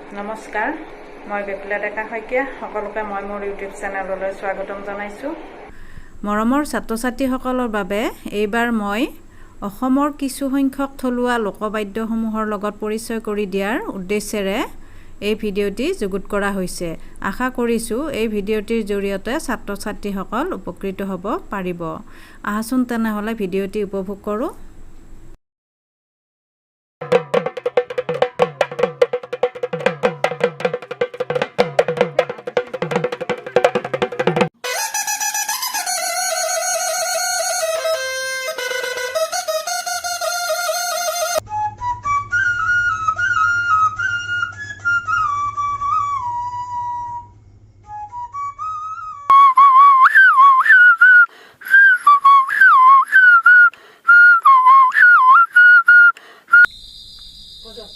নমস্কাৰ মই বিপ্লৱ ডেকা শইকীয়া সকলকে মই মোৰ ইউটিউব চেনেললৈ স্বাগতম জনাইছো মৰমৰ ছাত্ৰ-ছাত্ৰীসকলৰ বাবে এইবাৰ মই অসমৰ কিছু সংখ্যক থলুৱা লোকবাদ্যসমূহৰ লগত পৰিচয় কৰি দিয়াৰ উদ্দেশ্যেৰে এই ভিডিঅ'টি যুগুত কৰা হৈছে আশা কৰিছো এই ভিডিঅ'টিৰ জৰিয়তে ছাত্ৰ-ছাত্ৰীসকল উপকৃত হ'ব পাৰিব আহাচোন তেনেহলে ভিডিঅ'টি উপভোগ কৰো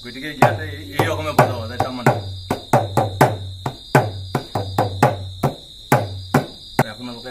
গতিকে ইয়াতে এই রকমের বজাব যায় তার মানে আপোনালোকে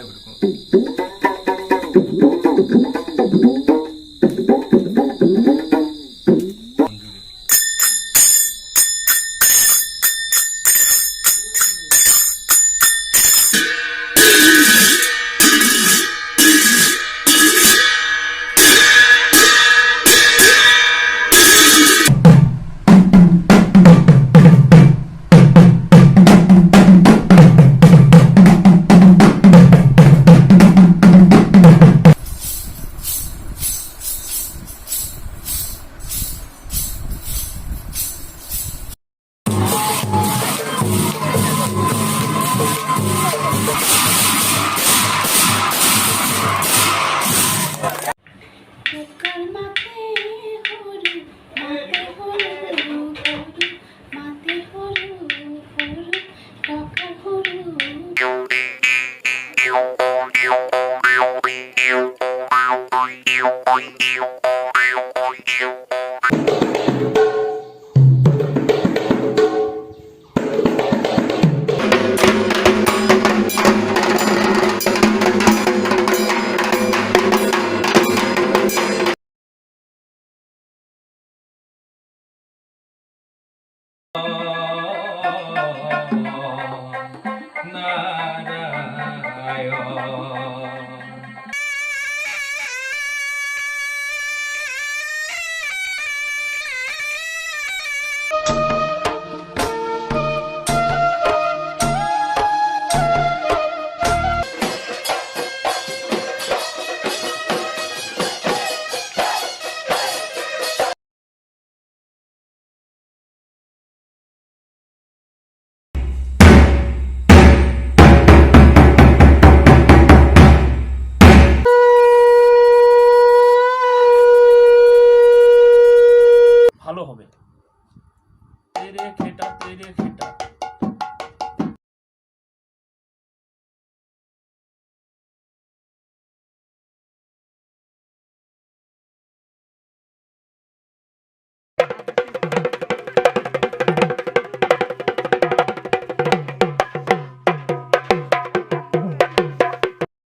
ভালো হবে তেরে খেটা